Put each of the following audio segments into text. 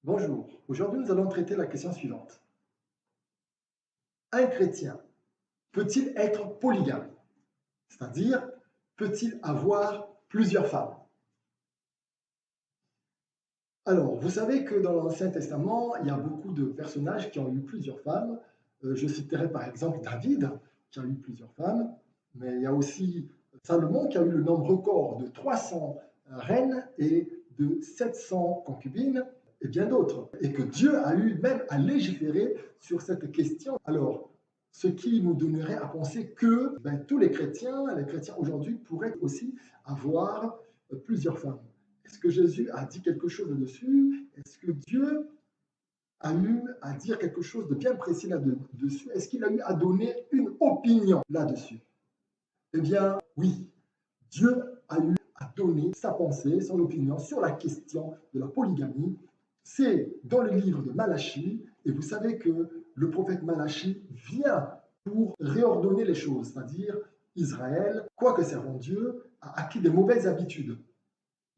Bonjour, aujourd'hui nous allons traiter la question suivante. Un chrétien peut-il être polygame? C'est-à-dire, peut-il avoir plusieurs femmes? Alors, vous savez que dans l'Ancien Testament, il y a beaucoup de personnages qui ont eu plusieurs femmes. Je citerai par exemple David, qui a eu plusieurs femmes, mais il y a aussi Salomon qui a eu le nombre record de 300 reines et de 700 concubines, et bien d'autres. Et que Dieu a eu même à légiférer sur cette question. Alors, ce qui nous donnerait à penser que tous les chrétiens aujourd'hui pourraient aussi avoir plusieurs femmes. Est-ce que Jésus a dit quelque chose là-dessus? Est-ce que Dieu a eu à dire quelque chose de bien précis là-dessus? Est-ce qu'il a eu à donner une opinion là-dessus? Eh bien, oui, Dieu a eu à donner sa pensée, son opinion sur la question de la polygamie. C'est dans le livre de Malachie, et vous savez que le prophète Malachie vient pour réordonner les choses, c'est-à-dire Israël, quoique servant Dieu, a acquis des mauvaises habitudes.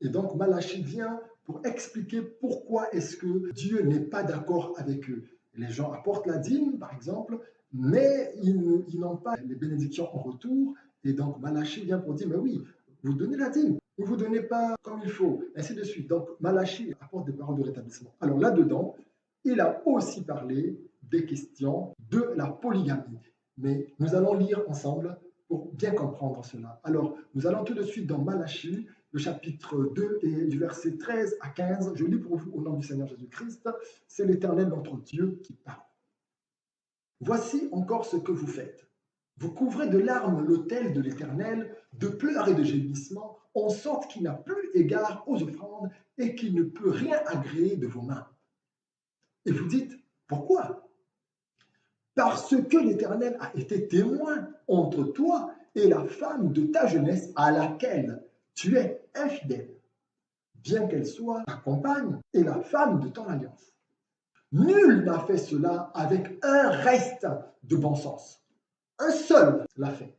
Et donc Malachie vient pour expliquer pourquoi est-ce que Dieu n'est pas d'accord avec eux. Les gens apportent la dîme, par exemple, mais ils n'ont pas les bénédictions en retour. Et donc Malachie vient pour dire, mais oui, vous donnez la dîme, vous ne vous donnez pas comme il faut, ainsi de suite. Donc Malachie apporte des paroles de rétablissement. Alors là-dedans, il a aussi parlé des questions de la polygamie. Mais nous allons lire ensemble pour bien comprendre cela. Alors, nous allons tout de suite dans Malachie, le chapitre 2 et du verset 13 à 15. Je lis pour vous au nom du Seigneur Jésus-Christ. C'est l'Éternel notre Dieu qui parle. Voici encore ce que vous faites. Vous couvrez de larmes l'autel de l'Éternel, de pleurs et de gémissements, en sorte qu'il n'a plus égard aux offrandes et qu'il ne peut rien agréer de vos mains. Et vous dites, pourquoi? Parce que l'Éternel a été témoin entre toi et la femme de ta jeunesse à laquelle tu es infidèle, bien qu'elle soit ta compagne et la femme de ton alliance. Nul n'a fait cela avec un reste de bon sens. Un seul l'a fait.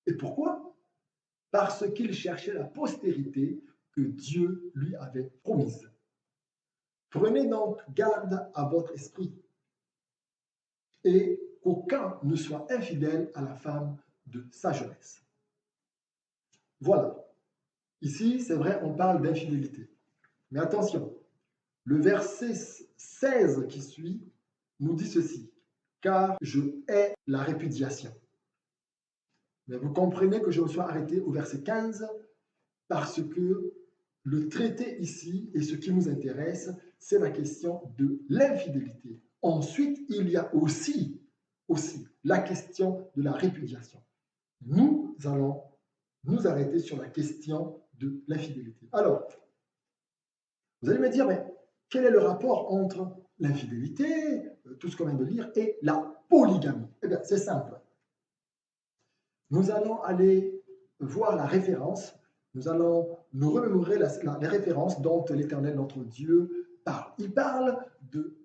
Et pourquoi? Parce qu'il cherchait la postérité que Dieu lui avait promise. Prenez donc garde à votre esprit et qu'aucun ne soit infidèle à la femme de sa jeunesse. Voilà. Ici, c'est vrai, on parle d'infidélité. Mais attention, le verset 16 qui suit nous dit ceci, car je hais la répudiation. Mais vous comprenez que je me sois arrêté au verset 15 parce que le traité ici, et ce qui nous intéresse, c'est la question de l'infidélité. Ensuite, il y a aussi la question de la répudiation. Nous allons nous arrêter sur la question de l'infidélité. Alors, vous allez me dire, mais quel est le rapport entre l'infidélité, tout ce qu'on vient de lire, et la polygamie? Eh bien, c'est simple. Nous allons aller voir la référence, nous allons nous remémorer les références dont l'Éternel, notre Dieu, parle. Il parle de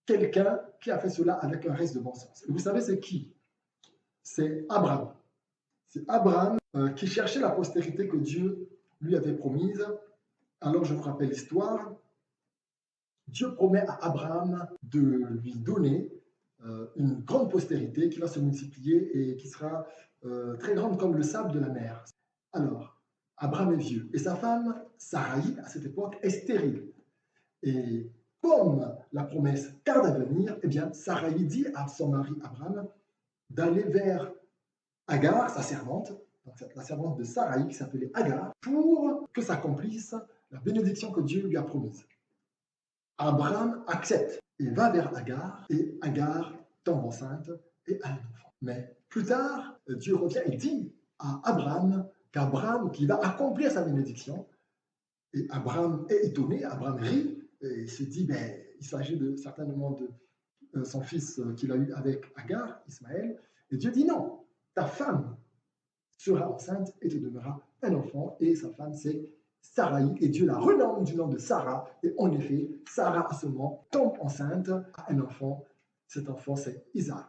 quelqu'un qui a fait cela avec un reste de bon sens. Et vous savez, c'est qui? C'est Abraham. C'est Abraham qui cherchait la postérité que Dieu lui avait promise. Alors, je vous rappelle l'histoire. Dieu promet à Abraham de lui donner une grande postérité qui va se multiplier et qui sera très grande comme le sable de la mer. Alors, Abraham est vieux et sa femme, Sarai, à cette époque, est stérile. Et comme la promesse tarde à venir, eh bien, Sarai dit à son mari Abraham d'aller vers Agar, sa servante, donc la servante de Sarai qui s'appelait Agar, pour que s'accomplisse la bénédiction que Dieu lui a promise. Abraham accepte et va vers Agar, et Agar tombe enceinte et a un enfant. Mais plus tard, Dieu revient et dit à Abraham qu'Abraham, qui va accomplir sa bénédiction, et Abraham est étonné, Abraham rit, et se dit, ben, il s'agit certainement de son fils qu'il a eu avec Agar, Ismaël, et Dieu dit non, ta femme sera enceinte et te donnera un enfant, et sa femme c'est Sarai, et Dieu la renomme du nom de Sarah, et en effet, Sarah à ce moment tombe enceinte à un enfant, cet enfant c'est Isaac.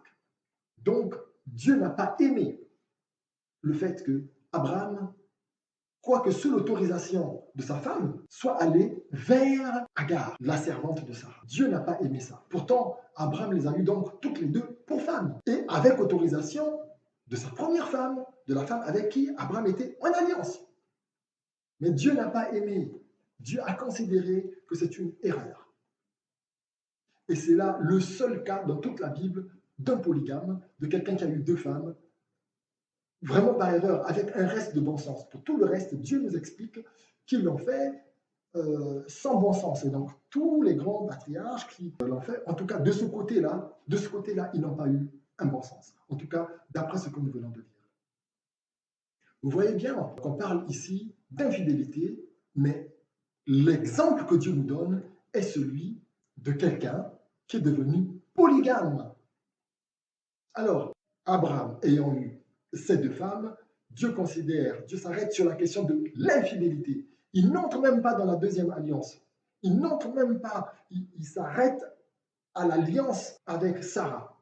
Donc, Dieu n'a pas aimé le fait que Abraham quoique sous l'autorisation de sa femme, soit allé vers Agar, la servante de Sarah. Dieu n'a pas aimé ça. Pourtant, Abraham les a eu donc toutes les deux pour femmes, et avec autorisation de sa première femme, de la femme avec qui Abraham était en alliance. Mais Dieu n'a pas aimé. Dieu a considéré que c'est une erreur. Et c'est là le seul cas dans toute la Bible d'un polygame, de quelqu'un qui a eu deux femmes, vraiment par erreur, avec un reste de bon sens. Pour tout le reste, Dieu nous explique qu'ils l'ont fait sans bon sens. Et donc, tous les grands patriarches qui l'ont fait, en tout cas de ce côté-là, ils n'ont pas eu un bon sens. En tout cas, d'après ce que nous venons de dire. Vous voyez bien qu'on parle ici d'infidélité, mais l'exemple que Dieu nous donne est celui de quelqu'un qui est devenu polygame. Alors, Abraham ayant eu ces deux femmes, Dieu s'arrête sur la question de l'infidélité. Il n'entre même pas dans la deuxième alliance. Il n'entre même pas, il s'arrête à l'alliance avec Sarah.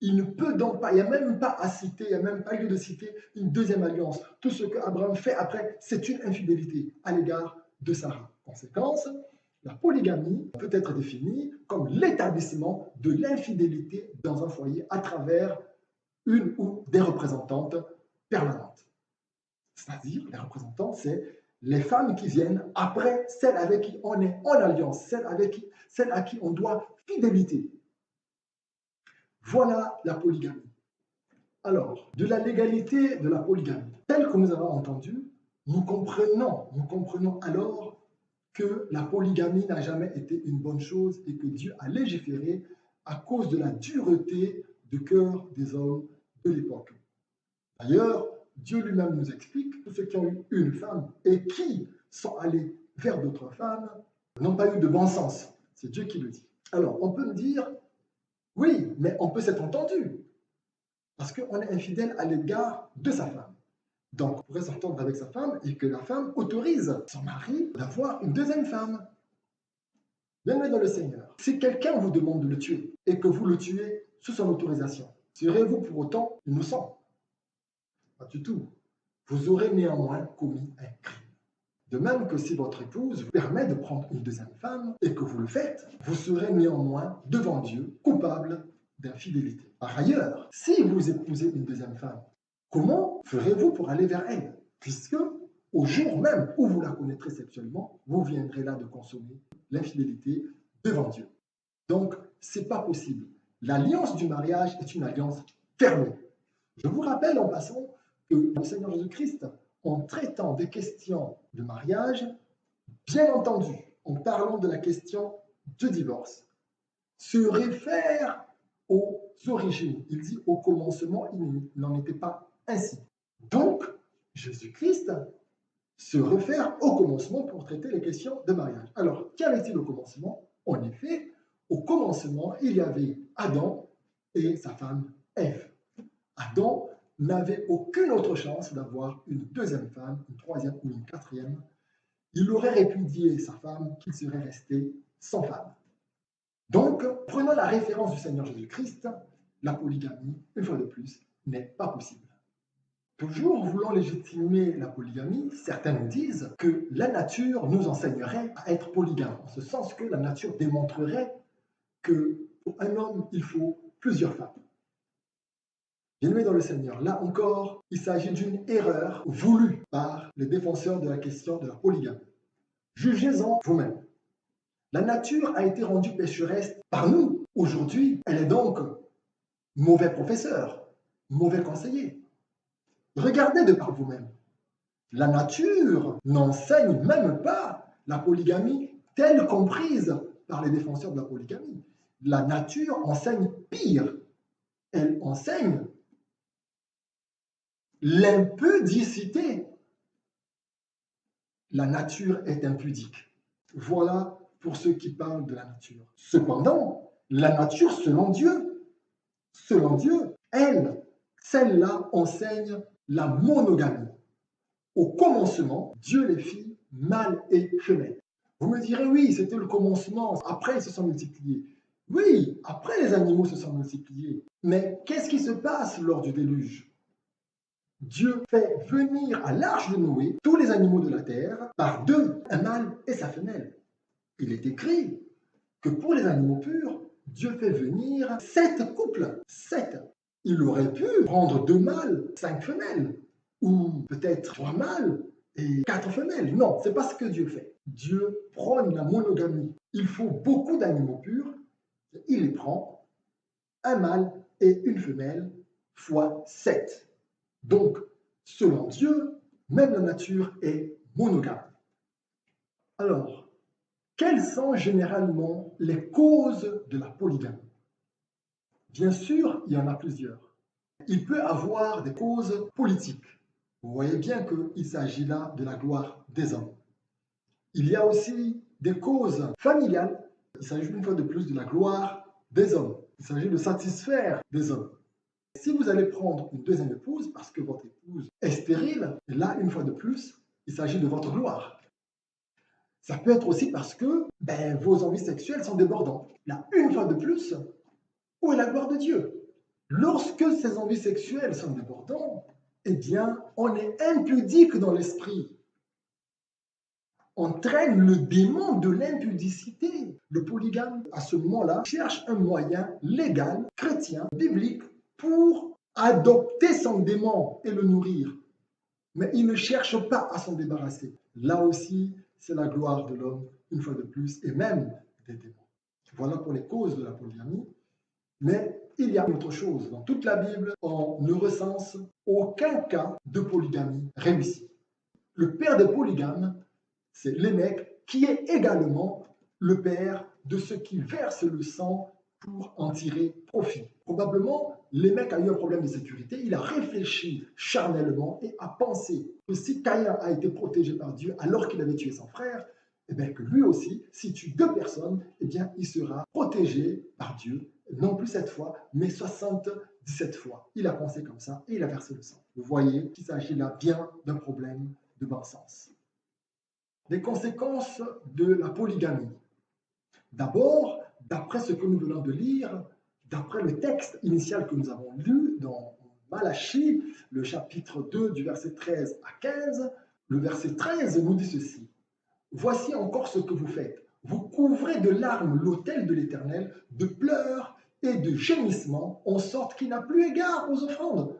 Il ne peut donc pas, il n'y a même pas à citer, il n'y a même pas lieu de citer une deuxième alliance. Tout ce que Abraham fait après, c'est une infidélité à l'égard de Sarah. Conséquence, la polygamie peut être définie comme l'établissement de l'infidélité dans un foyer à travers une ou des représentantes permanentes. C'est-à-dire, les représentantes, c'est les femmes qui viennent après celles avec qui on est en alliance, celles à qui on doit fidélité. Voilà la polygamie. Alors, de la légalité de la polygamie, telle que nous avons entendu, nous comprenons alors que la polygamie n'a jamais été une bonne chose et que Dieu a légiféré à cause de la dureté de cœur des hommes de l'époque. D'ailleurs, Dieu lui-même nous explique que ceux qui ont eu une femme et qui sont allés vers d'autres femmes n'ont pas eu de bon sens. C'est Dieu qui le dit. Alors, on peut me dire, oui, mais on peut s'être entendu, parce qu'on est infidèle à l'égard de sa femme. Donc, on pourrait s'entendre avec sa femme et que la femme autorise son mari d'avoir une deuxième femme. Bienvenue dans le Seigneur. Si quelqu'un vous demande de le tuer et que vous le tuez sous son autorisation, serez-vous pour autant innocent? Pas du tout. Vous aurez néanmoins commis un crime. De même que si votre épouse vous permet de prendre une deuxième femme et que vous le faites, vous serez néanmoins devant Dieu coupable d'infidélité. Par ailleurs, si vous épousez une deuxième femme, comment ferez-vous pour aller vers elle? Puisque au jour même où vous la connaîtrez sexuellement, vous viendrez là de consommer l'infidélité devant Dieu. Donc, ce n'est pas possible. L'alliance du mariage est une alliance fermée. Je vous rappelle en passant que le Seigneur Jésus-Christ, en traitant des questions de mariage, bien entendu, en parlant de la question du divorce, se réfère aux origines. Il dit au commencement, il n'en était pas ainsi. Donc, Jésus-Christ se réfère au commencement pour traiter les questions de mariage. Alors, qu'avait-il au commencement? En effet, au commencement, il y avait Adam et sa femme Ève. Adam n'avait aucune autre chance d'avoir une deuxième femme, une troisième ou une quatrième. Il aurait répudié sa femme qu'il serait resté sans femme. Donc, prenant la référence du Seigneur Jésus-Christ, la polygamie, une fois de plus, n'est pas possible. Toujours voulant légitimer la polygamie, certains nous disent que la nature nous enseignerait à être polygame, en ce sens que la nature démontrerait que pour un homme, il faut plusieurs femmes. Bien-aimés dans le Seigneur, là encore, il s'agit d'une erreur voulue par les défenseurs de la question de la polygamie. Jugez-en vous-même. La nature a été rendue pécheresse par nous. Aujourd'hui, elle est donc mauvais professeur, mauvais conseiller. Regardez de par vous-même. La nature n'enseigne même pas la polygamie telle comprise par les défenseurs de la polygamie. La nature enseigne pire. Elle enseigne l'impudicité. La nature est impudique. Voilà pour ceux qui parlent de la nature. Cependant, la nature, selon Dieu, elle, celle-là, enseigne la monogamie. Au commencement, Dieu les fit mâle et femelle. Vous me direz, oui, c'était le commencement, après ils se sont multipliés. Oui, après les animaux se sont multipliés. Mais qu'est-ce qui se passe lors du déluge? Dieu fait venir à l'arche de Noé tous les animaux de la terre par deux, un mâle et sa femelle. Il est écrit que pour les animaux purs, Dieu fait venir 7 couples. 7. Il aurait pu prendre 2 mâles, 5 femelles, ou peut-être 3 mâles et 4 femelles. Non, c'est pas ce que Dieu fait. Dieu prône la monogamie. Il faut beaucoup d'animaux purs. Il les prend, un mâle et une femelle, fois 7. Donc, selon Dieu, même la nature est monogame. Alors, quelles sont généralement les causes de la polygamie? Bien sûr, il y en a plusieurs. Il peut avoir des causes politiques. Vous voyez bien qu'il s'agit là de la gloire des hommes. Il y a aussi des causes familiales. Il s'agit une fois de plus de la gloire des hommes. Il s'agit de satisfaire des hommes. Si vous allez prendre une deuxième épouse parce que votre épouse est stérile, et là, une fois de plus, il s'agit de votre gloire. Ça peut être aussi parce que vos envies sexuelles sont débordantes. Là, une fois de plus, où est la gloire de Dieu? Lorsque ces envies sexuelles sont débordantes, eh bien, on est impudique dans l'esprit. On traîne le démon de l'impudicité. Le polygame, à ce moment-là, cherche un moyen légal, chrétien, biblique, pour adopter son démon et le nourrir. Mais il ne cherche pas à s'en débarrasser. Là aussi, c'est la gloire de l'homme, une fois de plus, et même des démons. Voilà pour les causes de la polygamie. Mais il y a autre chose. Dans toute la Bible, on ne recense aucun cas de polygamie réussi. Le père des polygames, c'est Lémec, qui est également le père de ceux qui versent le sang pour en tirer profit. Probablement, Lémec a eu un problème de sécurité. Il a réfléchi charnellement et a pensé que si Caïn a été protégé par Dieu alors qu'il avait tué son frère, eh bien que lui aussi, s'il tue 2 personnes, eh bien il sera protégé par Dieu, non plus 7 fois, mais 77 fois. Il a pensé comme ça et il a versé le sang. Vous voyez qu'il s'agit là bien d'un problème de bon sens. Les conséquences de la polygamie. D'abord, d'après ce que nous venons de lire, d'après le texte initial que nous avons lu dans Malachie, le chapitre 2 du verset 13 à 15, le verset 13 nous dit ceci. Voici encore ce que vous faites. Vous couvrez de larmes l'autel de l'Éternel, de pleurs et de gémissements, en sorte qu'il n'a plus égard aux offrandes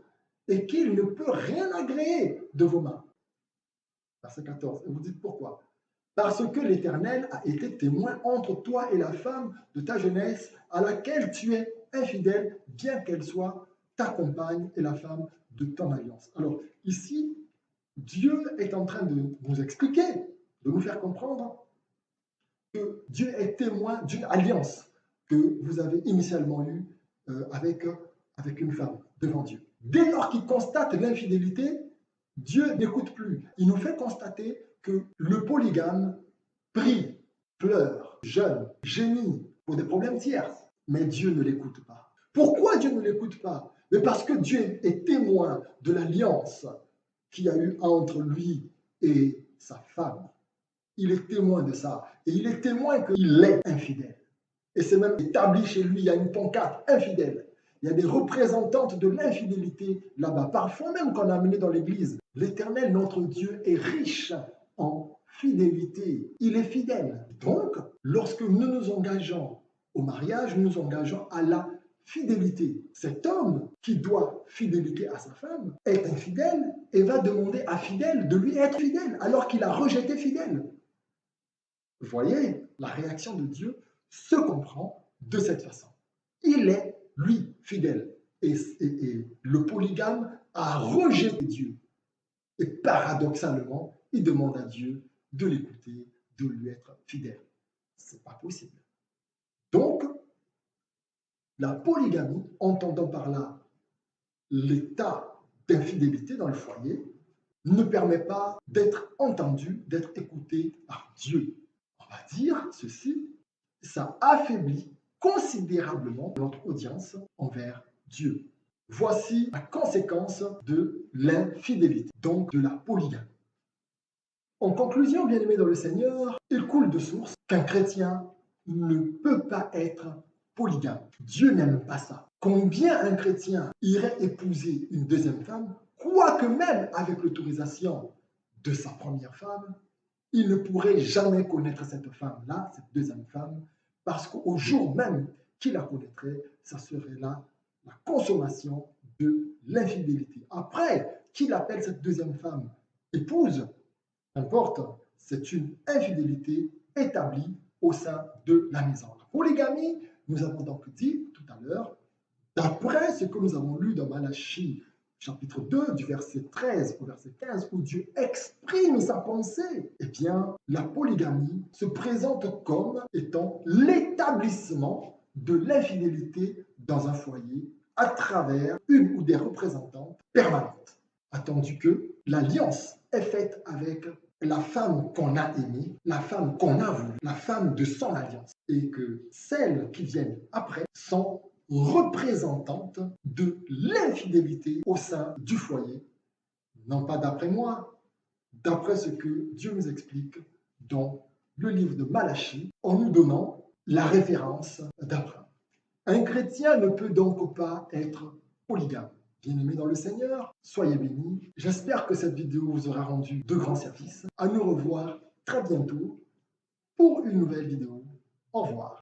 et qu'il ne peut rien agréer de vos mains. Verset 14. Et vous dites pourquoi? Parce que l'Éternel a été témoin entre toi et la femme de ta jeunesse, à laquelle tu es infidèle, bien qu'elle soit ta compagne et la femme de ton alliance. Alors ici, Dieu est en train de nous expliquer, de nous faire comprendre que Dieu est témoin d'une alliance que vous avez initialement eue avec une femme devant Dieu. Dès lors qu'il constate l'infidélité, Dieu n'écoute plus. Il nous fait constater que le polygame prie, pleure, jeûne, gémit pour des problèmes tierces, mais Dieu ne l'écoute pas. Pourquoi Dieu ne l'écoute pas? Mais parce que Dieu est témoin de l'alliance qu'il y a eu entre lui et sa femme. Il est témoin de ça. Et il est témoin qu'il est infidèle. Et c'est même établi chez lui, il y a une pancarte infidèle. Il y a des représentantes de l'infidélité là-bas. Parfois même qu'on a amené dans l'église. L'Éternel, notre Dieu, est riche en fidélité. Il est fidèle. Donc, lorsque nous nous engageons au mariage, nous nous engageons à la fidélité. Cet homme qui doit fidélité à sa femme est infidèle et va demander à fidèle de lui être fidèle alors qu'il a rejeté fidèle. Vous voyez, la réaction de Dieu se comprend de cette façon. Il est, lui, fidèle. Et le polygame a rejeté Dieu. Et paradoxalement, il demande à Dieu de l'écouter, de lui être fidèle. Ce n'est pas possible. Donc, la polygamie, entendant par là l'état d'infidélité dans le foyer, ne permet pas d'être entendu, d'être écouté par Dieu. On va dire ceci, ça affaiblit considérablement notre audience envers Dieu. Voici la conséquence de l'infidélité, donc de la polygamie. En conclusion, bien-aimés dans le Seigneur, il coule de source qu'un chrétien ne peut pas être polygame. Dieu n'aime pas ça. Combien un chrétien irait épouser une deuxième femme quoique même avec l'autorisation de sa première femme, il ne pourrait jamais connaître cette femme-là, cette deuxième femme, parce qu'au jour même qu'il la connaîtrait, ça serait là la consommation de l'infidélité. Après qu'il appelle cette deuxième femme épouse, qu'importe, c'est une infidélité établie au sein de la maison. La polygamie, nous avons donc dit tout à l'heure, d'après ce que nous avons lu dans Malachie, chapitre 2, du verset 13 au verset 15, où Dieu exprime sa pensée, eh bien, la polygamie se présente comme étant l'établissement de l'infidélité dans un foyer à travers une ou des représentantes permanentes. Attendu que l'alliance est faite avec la femme qu'on a aimée, la femme qu'on a voulu, la femme de son alliance, et que celles qui viennent après sont représentantes de l'infidélité au sein du foyer, non pas d'après moi, d'après ce que Dieu nous explique dans le livre de Malachie, en nous donnant la référence d'Abraham. Un chrétien ne peut donc pas être polygame. Bien-aimés dans le Seigneur, soyez bénis. J'espère que cette vidéo vous aura rendu de grands services. À nous revoir très bientôt pour une nouvelle vidéo. Au revoir.